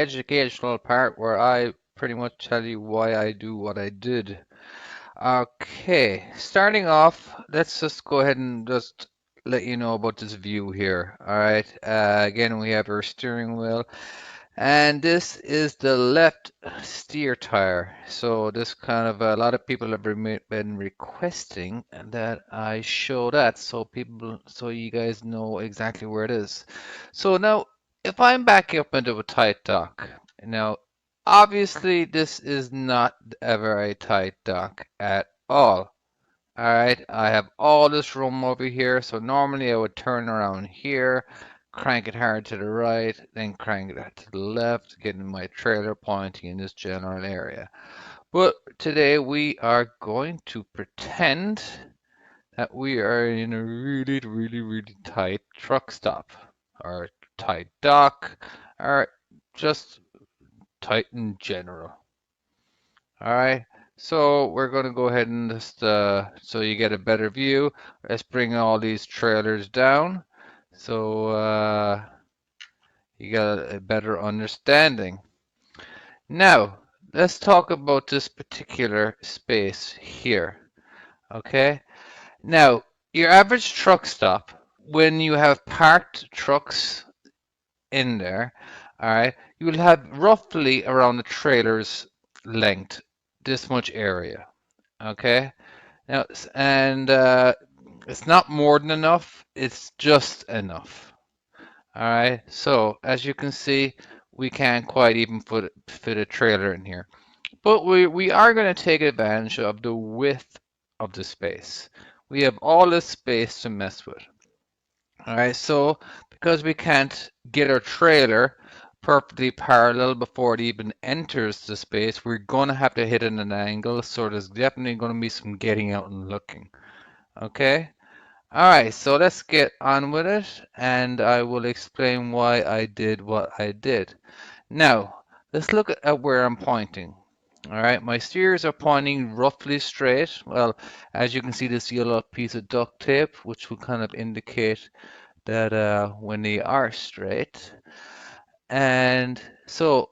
educational part where I pretty much tell you why I do what I did. Okay, starting off, let's just go ahead and just let you know about this view here. All right, again, we have our steering wheel, and this is the left steer tire. So this kind of a lot of people have been requesting that I show that, so so you guys know exactly where it is. So now, if I'm backing up into a tight dock, now obviously this is not a very tight dock at all. All right, I have all this room over here, so normally I would turn around here, crank it hard to the right, then crank it to the left, getting my trailer pointing in this general area. But today we are going to pretend that we are in a really tight truck stop, or tight dock, or just tight in general. All right, so we're going to go ahead and just so you get a better view. Let's bring all these trailers down so you got a better understanding. Now, let's talk about this particular space here. Okay, now your average truck stop, when you have parked trucks in there, all right, you will have roughly around the trailer's length, this much area. Okay. Now, and it's not more than enough, it's just enough. All right. So as you can see, we can't quite even fit a trailer in here. But we are going to take advantage of the width of the space. We have all this space to mess with. All right. So because we can't get our trailer perfectly parallel before it even enters the space, we're going to have to hit it at an angle. So there's definitely going to be some getting out and looking. Okay. All right, so let's get on with it, and I will explain why I did what I did. Now, let's look at where I'm pointing. All right, my steers are pointing roughly straight. Well, as you can see, this yellow piece of duct tape, which will kind of indicate that when they are straight. And so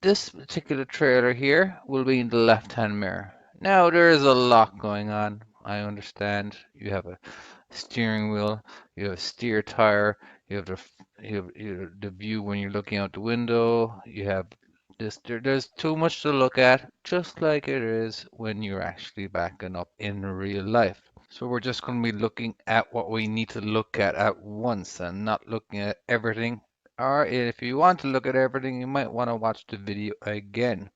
this particular trailer here will be in the left-hand mirror. Now, there is a lot going on. I understand. You have a steering wheel, you have a steer tire, you have you have the view when you're looking out the window, you have there's too much to look at, just like it is when you're actually backing up in real life. So we're just going to be looking at what we need to look at once and not looking at everything. Or if you want to look at everything, you might want to watch the video again.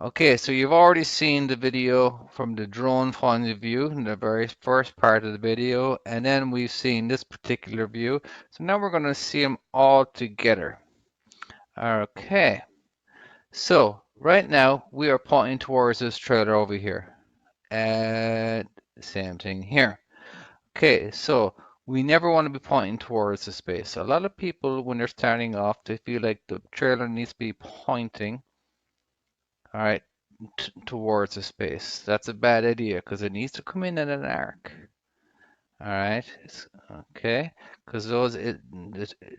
Okay, so you've already seen the video from the drone point of view in the very first part of the video, and then we've seen this particular view. So now we're going to see them all together. Okay, so right now we are pointing towards this trailer over here, and same thing here. Okay, so we never want to be pointing towards the space. A lot of people, when they're starting off, they feel like the trailer needs to be pointing, all right, towards the space. That's a bad idea because it needs to come in at an arc. All right, okay, because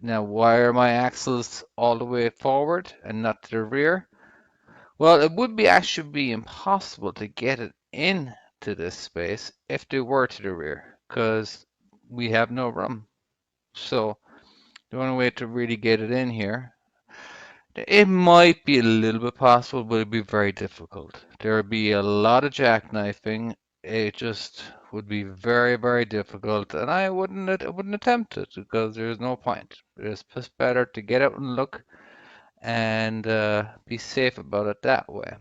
now why are my axles all the way forward and not to the rear? Well, it would be actually be impossible to get it into this space if they were to the rear because we have no room. So the only way to really get it in here, it might be a little bit possible, but it'd be very difficult. There would be a lot of jackknifing. It just would be very difficult, and I wouldn't attempt it because there's no point. It's just better to get out and look and be safe about it that way.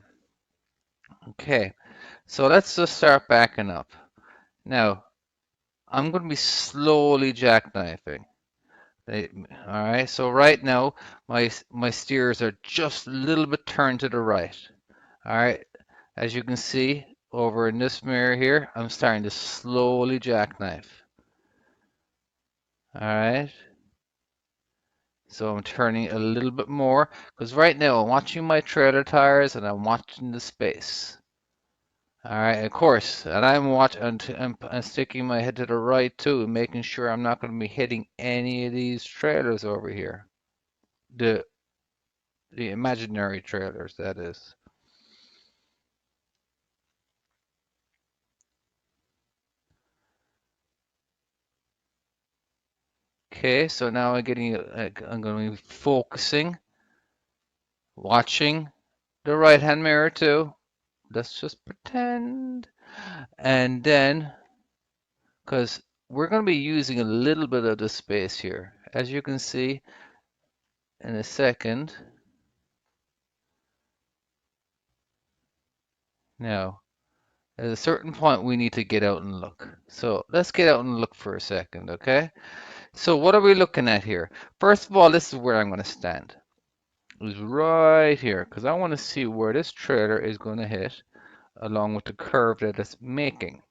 Okay, so let's just start backing up. Now, I'm going to be slowly jackknifing. All right, so right now my steers are just a little bit turned to the right. All right, as you can see over in this mirror here, I'm starting to slowly jackknife. All right, so I'm turning a little bit more because right now I'm watching my trailer tires and I'm watching the space. All right, of course, and I'm sticking my head to the right too, making sure I'm not going to be hitting any of these trailers over here. The the imaginary trailers, that is. Okay, so now I'm going to be focusing, watching the right hand mirror too. Let's just pretend. And then, because we're going to be using a little bit of the space here. As you can see in a second. Now, at a certain point, we need to get out and look. So let's get out and look for a second, okay? So what are we looking at here? First of all, this is where I'm going to stand. It's right here, because I want to see where this trailer is going to hit along with the curve that it's making.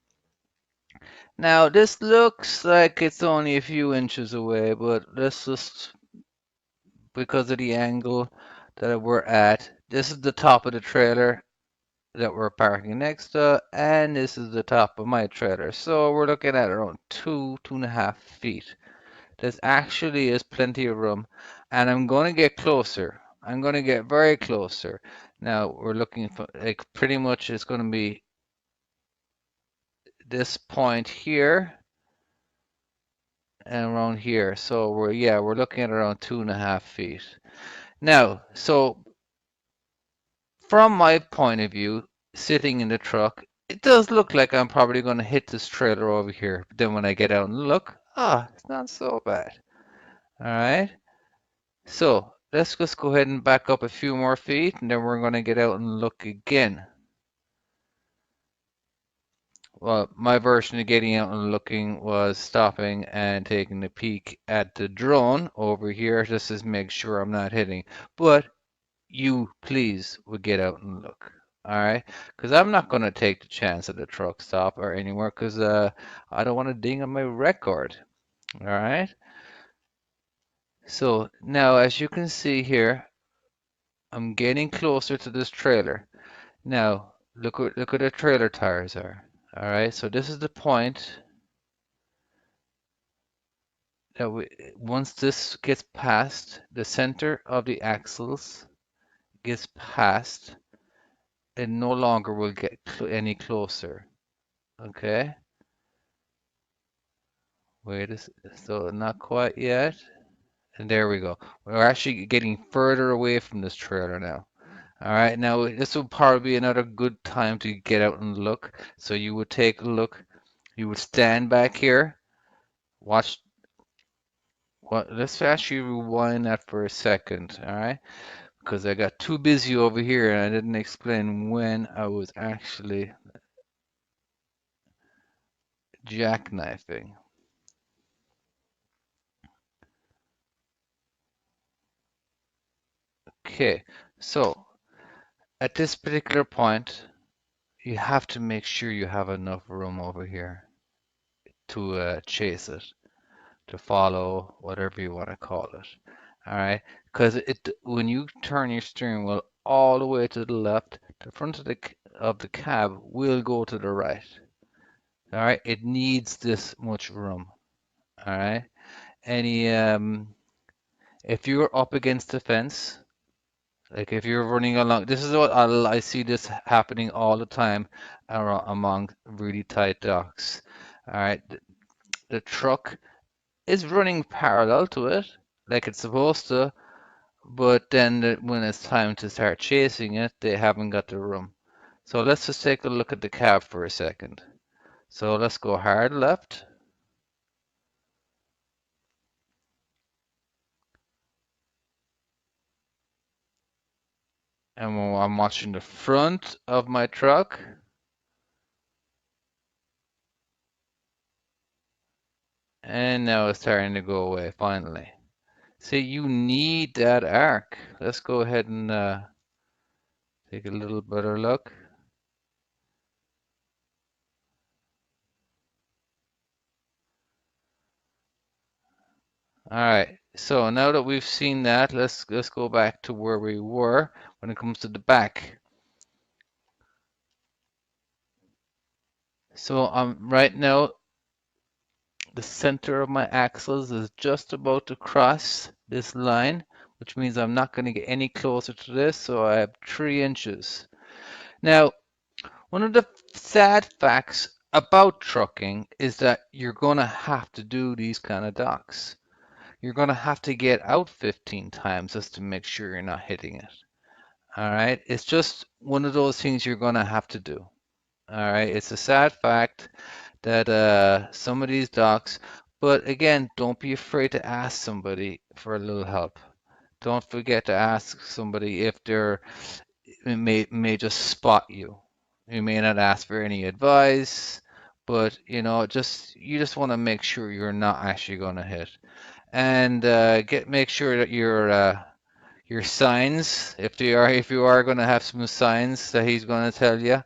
Now, this looks like it's only a few inches away, but let's just, because of the angle that we're at, this is the top of the trailer that we're parking next to, and this is the top of my trailer. So we're looking at around 2.5 feet. This actually is plenty of room, and I'm going to get closer. I'm going to get very closer. Now we're looking for like pretty much it's going to be this point here and around here. So we're looking at around 2.5 feet. Now, so from my point of view, sitting in the truck, it does look like I'm probably going to hit this trailer over here. But then when I get out and look, it's not so bad. All right. So let's just go ahead and back up a few more feet, and then we're going to get out and look again. Well, my version of getting out and looking was stopping and taking a peek at the drone over here just to make sure I'm not hitting. But you please would get out and look. All right, because I'm not going to take the chance at the truck stop or anywhere because I don't want to ding on my record. All right, so now as you can see here, I'm getting closer to this trailer. Now look where the trailer tires are. All right, so this is the point that once this gets past the center of the axles gets past, it no longer will get any closer. Okay. So not quite yet. And there we go. We're actually getting further away from this trailer now. All right, now this would probably be another good time to get out and look. So you would take a look. You would stand back here, watch. Let's actually rewind that for a second, all right? Because I got too busy over here and I didn't explain when I was actually jackknifing. Okay, so at this particular point, you have to make sure you have enough room over here to chase it, to follow, whatever you want to call it. All right, because when you turn your steering wheel all the way to the left, the front of the cab will go to the right. All right, it needs this much room. All right, any if you're up against the fence, like if you're running along, this is what I see this happening all the time among really tight docks. All right, the truck is running parallel to it, like it's supposed to, but then when it's time to start chasing it, they haven't got the room. So let's just take a look at the cab for a second. So let's go hard left, and I'm watching the front of my truck, and now it's starting to go away finally. See, you need that arc. Let's go ahead and take a little better look. All right, so now that we've seen that, let's go back to where we were when it comes to the back. So right now the center of my axles is just about to cross this line, which means I'm not going to get any closer to this, so I have 3 inches. Now, one of the sad facts about trucking is that you're going to have to do these kind of docks. You're going to have to get out 15 times just to make sure you're not hitting it. All right, it's just one of those things you're going to have to do. All right, it's a sad fact that some of these docks, but again, don't be afraid to ask somebody for a little help. Don't forget to ask somebody if they're may just spot you. You may not ask for any advice, but just you just want to make sure you're not actually going to hit, and make sure that your signs, if you are going to have some signs that he's going to tell you,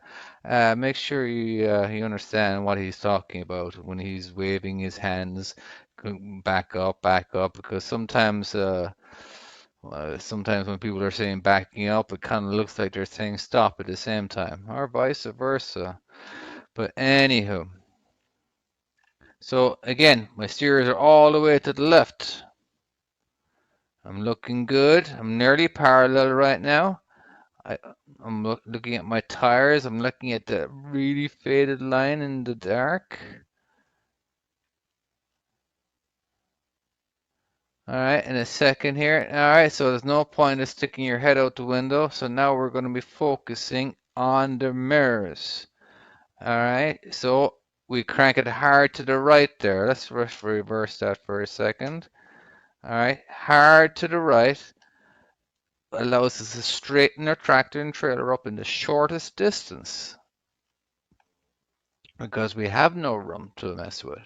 make sure you understand what he's talking about when he's waving his hands, back up, because sometimes when people are saying backing up, it kind of looks like they're saying stop at the same time, or vice versa. But anywho, so again, my steers are all the way to the left. I'm looking good. I'm nearly parallel right now. I, I'm looking at my tires. I'm looking at that really faded line in the dark. All right, in a second here. All right, so there's no point in sticking your head out the window. So now we're going to be focusing on the mirrors. All right, so we crank it hard to the right there. Let's reverse that for a second. All right, hard to the right allows us to straighten our tractor and trailer up in the shortest distance because we have no room to mess with.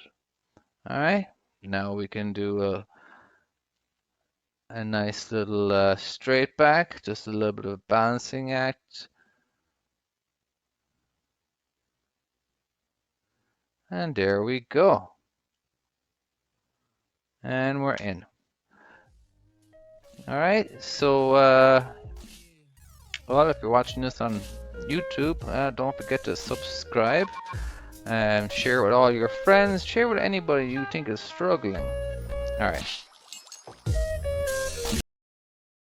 All right, now we can do a nice little straight back, just a little bit of a balancing act. And there we go. And we're in. All right, so well, if you're watching this on YouTube, don't forget to subscribe and share with all your friends. Share with anybody you think is struggling. All right.